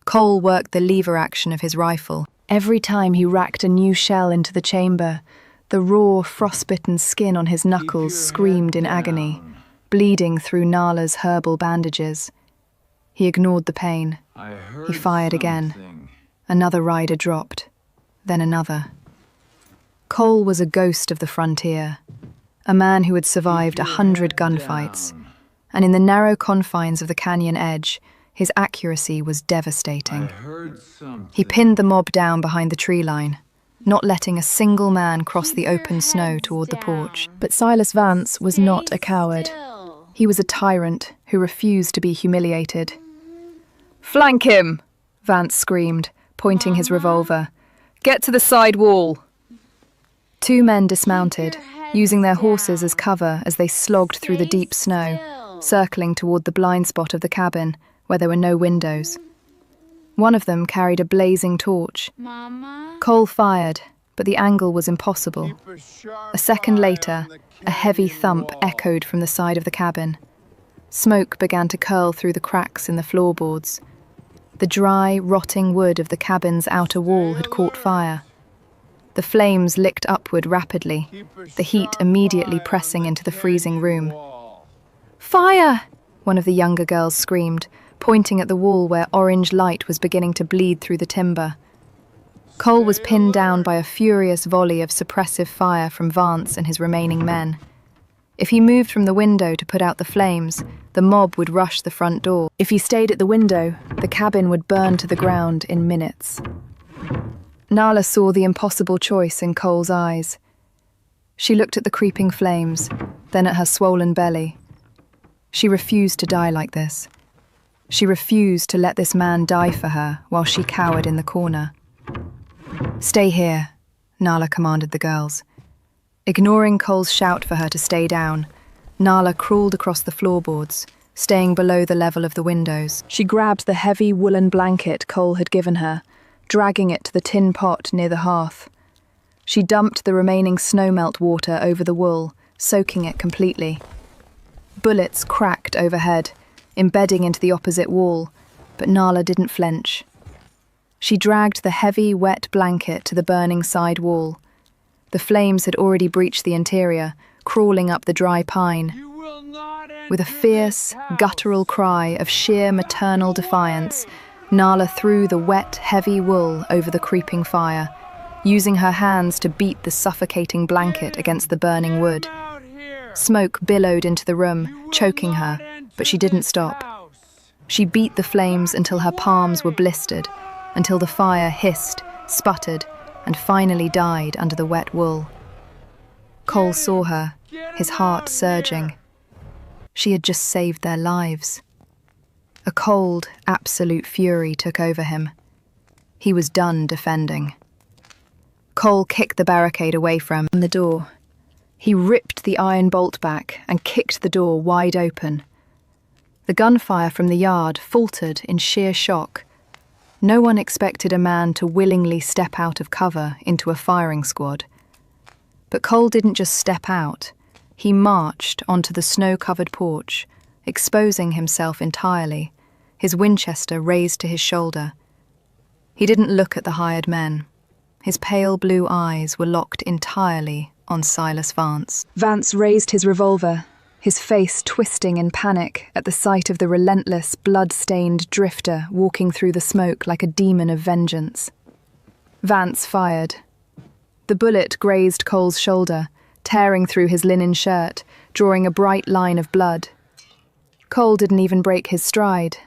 Speaker 1: Cole worked the lever action of his rifle. Every time he racked a new shell into the chamber, the raw, frostbitten skin on his knuckles screamed in agony, bleeding through Nala's herbal bandages. He ignored the pain. He fired again. Another rider dropped, then another. Cole was a ghost of the frontier, a man who had survived 100 gunfights, and in the narrow confines of the canyon edge, his accuracy was devastating. He pinned the mob down behind the tree line, not letting a single man cross the open snow toward the porch. But Silas Vance was not a coward. He was a tyrant who refused to be humiliated. "Flank him!" Vance screamed, pointing his revolver. "Get to the side wall!" 2 men dismounted, using their horses as cover as they slogged through the deep snow, circling toward the blind spot of the cabin, where there were no windows. One of them carried a blazing torch. Cole fired, but the angle was impossible. A second later, a heavy thump echoed from the side of the cabin. Smoke began to curl through the cracks in the floorboards. The dry, rotting wood of the cabin's outer wall had caught fire. The flames licked upward rapidly, the heat immediately pressing into the freezing room. "Fire!" one of the younger girls screamed, pointing at the wall where orange light was beginning to bleed through the timber. Cole was pinned down by a furious volley of suppressive fire from Vance and his remaining men. If he moved from the window to put out the flames, the mob would rush the front door. If he stayed at the window, the cabin would burn to the ground in minutes. Nala saw the impossible choice in Cole's eyes. She looked at the creeping flames, then at her swollen belly. She refused to die like this. She refused to let this man die for her while she cowered in the corner. "Stay here," Nala commanded the girls. Ignoring Cole's shout for her to stay down, Nala crawled across the floorboards, staying below the level of the windows. She grabbed the heavy woolen blanket Cole had given her, dragging it to the tin pot near the hearth. She dumped the remaining snowmelt water over the wool, soaking it completely. Bullets cracked overhead, embedding into the opposite wall, but Nala didn't flinch. She dragged the heavy, wet blanket to the burning side wall. The flames had already breached the interior, crawling up the dry pine. With a fierce, guttural cry of sheer maternal defiance, Nala threw the wet, heavy wool over the creeping fire, using her hands to beat the suffocating blanket against the burning wood. Smoke billowed into the room, choking her, but she didn't stop. She beat the flames until her palms were blistered, until the fire hissed, sputtered, and finally died under the wet wool. Cole saw her, his heart surging. She had just saved their lives. A cold, absolute fury took over him. He was done defending. Cole kicked the barricade away from the door. He ripped the iron bolt back and kicked the door wide open. The gunfire from the yard faltered in sheer shock. No one expected a man to willingly step out of cover into a firing squad. But Cole didn't just step out. He marched onto the snow-covered porch, exposing himself entirely, his Winchester raised to his shoulder. He didn't look at the hired men. His pale blue eyes were locked entirely on Silas Vance. Vance raised his revolver, his face twisting in panic at the sight of the relentless, blood-stained drifter walking through the smoke like a demon of vengeance. Vance fired. The bullet grazed Cole's shoulder, tearing through his linen shirt, drawing a bright line of blood. Cole didn't even break his stride.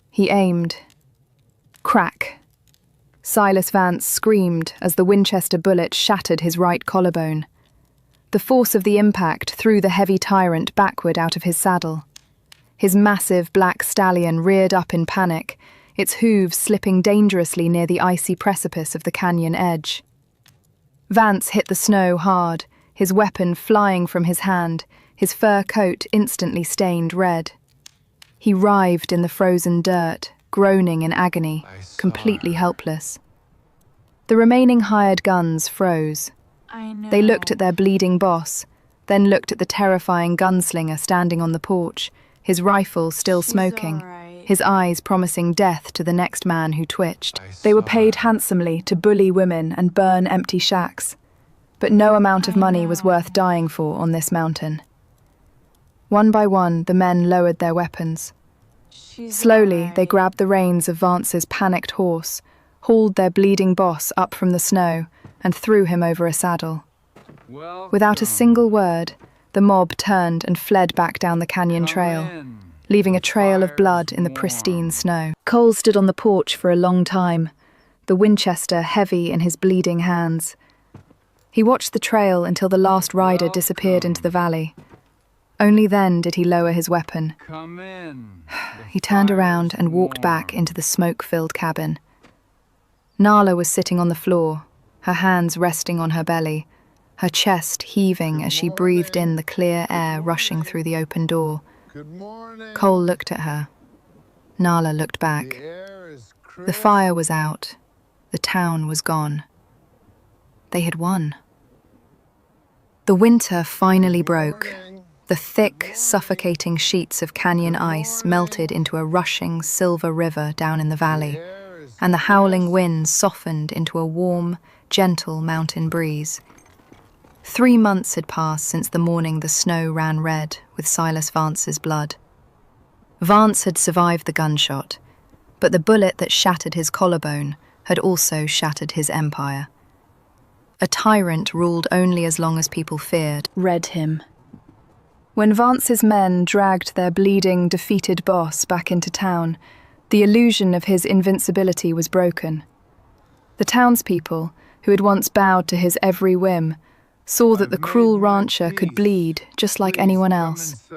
Speaker 1: He aimed. Crack. Silas Vance screamed as the Winchester bullet shattered his right collarbone. The force of the impact threw the heavy tyrant backward out of his saddle. His massive black stallion reared up in panic, its hooves slipping dangerously near the icy precipice of the canyon edge. Vance hit the snow hard, his weapon flying from his hand, his fur coat instantly stained red. He writhed in the frozen dirt, groaning in agony, completely helpless. The remaining hired guns froze. They looked at their bleeding boss, then looked at the terrifying gunslinger standing on the porch, his rifle still
Speaker 2: She's
Speaker 1: smoking,
Speaker 2: all right.
Speaker 1: his eyes promising death to the next man who twitched.
Speaker 3: I
Speaker 1: They were
Speaker 3: saw
Speaker 1: paid
Speaker 3: her.
Speaker 1: handsomely to bully women and burn empty shacks, but no amount of
Speaker 2: I
Speaker 1: money was
Speaker 2: know.
Speaker 1: worth dying for on this mountain. One by one, the men lowered their weapons.
Speaker 2: She's
Speaker 1: Slowly,
Speaker 2: all
Speaker 1: they
Speaker 2: right.
Speaker 1: grabbed the reins of Vance's panicked horse, hauled their bleeding boss up from the snow, and threw him over a saddle. Without a single word, the mob turned and fled back down the canyon trail, leaving a trail of blood in the pristine snow. Cole stood on the porch for a long time, the Winchester heavy in his bleeding hands. He watched the trail until the last rider disappeared into the valley. Only then did he lower his weapon.
Speaker 3: Come in.
Speaker 1: He turned around and walked back into the smoke-filled cabin. Nala was sitting on the floor, her hands resting on her belly, her chest heaving as she breathed in the clear air rushing through the open door.
Speaker 3: Good morning.
Speaker 1: Cole looked at her. Nala looked back.
Speaker 3: air is
Speaker 1: The fire was out. The town was gone. They had won. The winter finally broke. The thick, suffocating sheets of canyon ice melted into a rushing silver river down in the valley, and the howling winds softened into a warm, gentle mountain breeze. 3 months had passed since the morning the snow ran red with Silas Vance's blood. Vance had survived the gunshot, but the bullet that shattered his collarbone had also shattered his empire. A tyrant ruled only as long as people feared, read him. When Vance's men dragged their bleeding, defeated boss back into town, the illusion of his invincibility was broken. The townspeople, who had once bowed to his every whim, saw that the cruel rancher could bleed just like anyone else.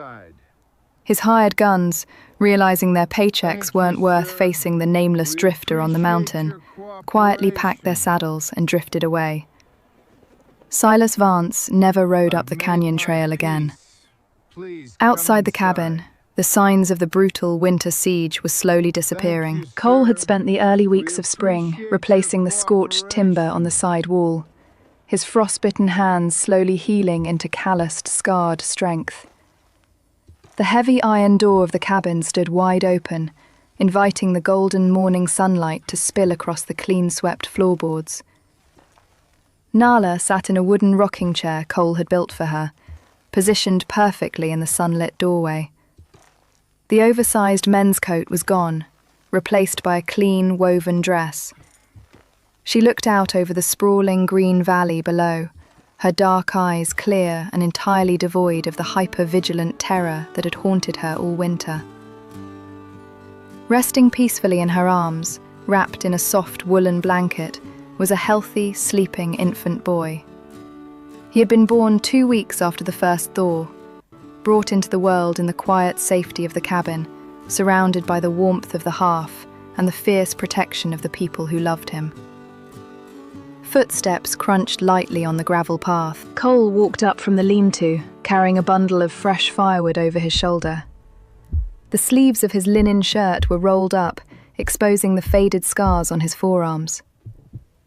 Speaker 1: His hired guns, realizing their paychecks weren't worth facing the nameless drifter on the mountain, quietly packed their saddles and drifted away. Silas Vance never rode up the canyon trail again. Outside the cabin, the signs of the brutal winter siege were slowly disappearing. Cole had spent the early weeks of spring replacing the scorched timber on the side wall, his frostbitten hands slowly healing into calloused, scarred strength. The heavy iron door of the cabin stood wide open, inviting the golden morning sunlight to spill across the clean-swept floorboards. Nala sat in a wooden rocking chair Cole had built for her, positioned perfectly in the sunlit doorway. The oversized men's coat was gone, replaced by a clean, woven dress. She looked out over the sprawling green valley below, her dark eyes clear and entirely devoid of the hyper-vigilant terror that had haunted her all winter. Resting peacefully in her arms, wrapped in a soft woolen blanket, was a healthy, sleeping infant boy. He had been born 2 weeks after the first thaw, brought into the world in the quiet safety of the cabin, surrounded by the warmth of the hearth and the fierce protection of the people who loved him. Footsteps crunched lightly on the gravel path. Cole walked up from the lean-to, carrying a bundle of fresh firewood over his shoulder. The sleeves of his linen shirt were rolled up, exposing the faded scars on his forearms.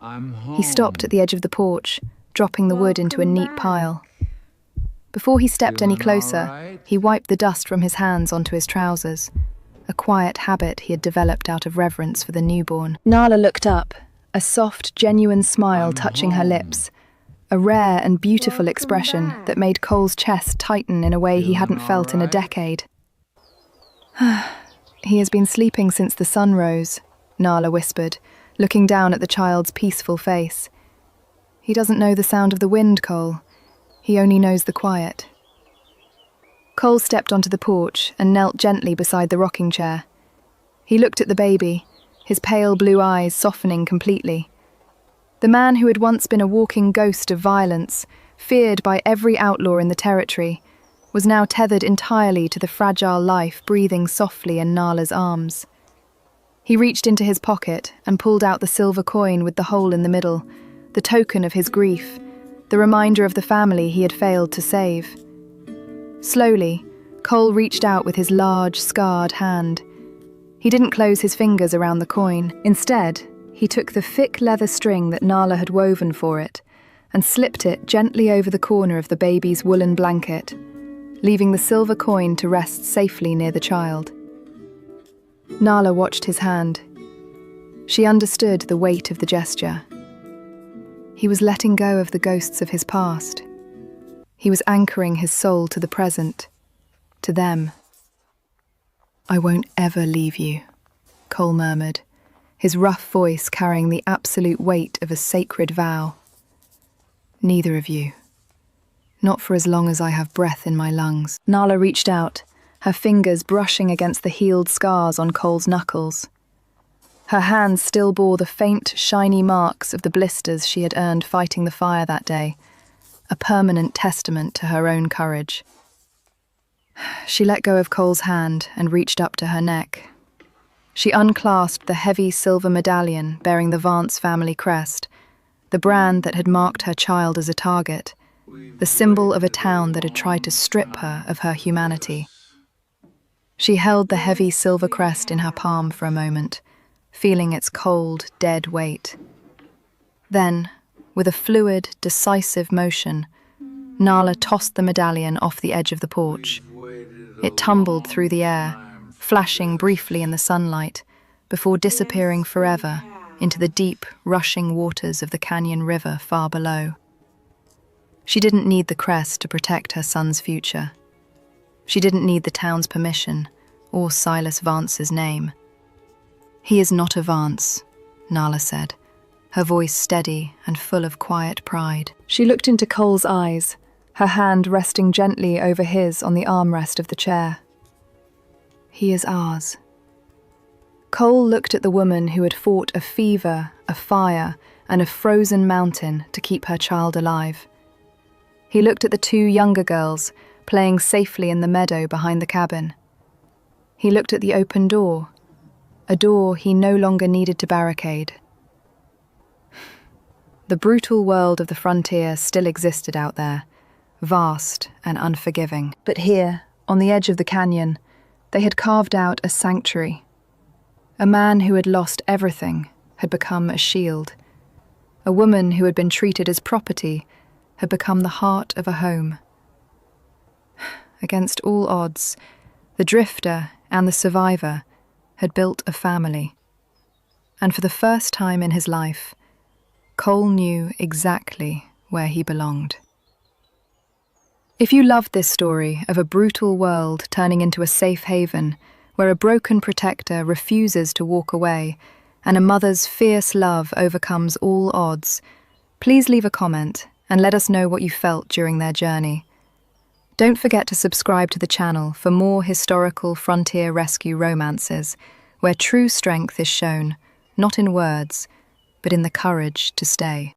Speaker 3: I'm home.
Speaker 1: He stopped at the edge of the porch, dropping the wood into a neat pile. Before he stepped any
Speaker 3: Feeling
Speaker 1: closer,
Speaker 3: all right?
Speaker 1: he wiped the dust from his hands onto his trousers, a quiet habit he had developed out of reverence for the newborn. Nala looked up, a soft, genuine smile touching her lips, a rare and beautiful expression that made Cole's chest tighten in a way he hadn't felt in a decade. He has been sleeping since the sun rose, Nala whispered, looking down at the child's peaceful face. He doesn't know the sound of the wind, Cole. He only knows the quiet. Cole stepped onto the porch and knelt gently beside the rocking chair. He looked at the baby, his pale blue eyes softening completely. The man who had once been a walking ghost of violence, feared by every outlaw in the territory, was now tethered entirely to the fragile life breathing softly in Nala's arms. He reached into his pocket and pulled out the silver coin with the hole in the middle, the token of his grief, the reminder of the family he had failed to save. Slowly, Cole reached out with his large, scarred hand. He didn't close his fingers around the coin. Instead, he took the thick leather string that Nala had woven for it and slipped it gently over the corner of the baby's woolen blanket, leaving the silver coin to rest safely near the child. Nala watched his hand. She understood the weight of the gesture. He was letting go of the ghosts of his past. He was anchoring his soul to the present, to them. "I won't ever leave you," Cole murmured, his rough voice carrying the absolute weight of a sacred vow. "Neither of you. Not for as long as I have breath in my lungs." Nala reached out, her fingers brushing against the healed scars on Cole's knuckles. Her hands still bore the faint, shiny marks of the blisters she had earned fighting the fire that day, a permanent testament to her own courage. She let go of Cole's hand and reached up to her neck. She unclasped the heavy silver medallion bearing the Vance family crest, the brand that had marked her child as a target, the symbol of a town that had tried to strip her of her humanity. She held the heavy silver crest in her palm for a moment, feeling its cold, dead weight. Then, with a fluid, decisive motion, Nala tossed the medallion off the edge of the porch. It tumbled through the air, flashing briefly in the sunlight, before disappearing forever into the deep, rushing waters of the canyon river far below. She didn't need the crest to protect her son's future. She didn't need the town's permission, or Silas Vance's name. "He is not a Vance," Nala said, her voice steady and full of quiet pride. She looked into Cole's eyes, her hand resting gently over his on the armrest of the chair. "He is ours." Cole looked at the woman who had fought a fever, a fire, and a frozen mountain to keep her child alive. He looked at the two younger girls playing safely in the meadow behind the cabin. He looked at the open door, a door he no longer needed to barricade. The brutal world of the frontier still existed out there, vast and unforgiving. But here, on the edge of the canyon, they had carved out a sanctuary. A man who had lost everything had become a shield. A woman who had been treated as property had become the heart of a home. Against all odds, the drifter and the survivor had built a family. And for the first time in his life, Cole knew exactly where he belonged. If you loved this story of a brutal world turning into a safe haven, where a broken protector refuses to walk away and a mother's fierce love overcomes all odds, please leave a comment and let us know what you felt during their journey. Don't forget to subscribe to the channel for more historical frontier rescue romances, where true strength is shown, not in words, but in the courage to stay.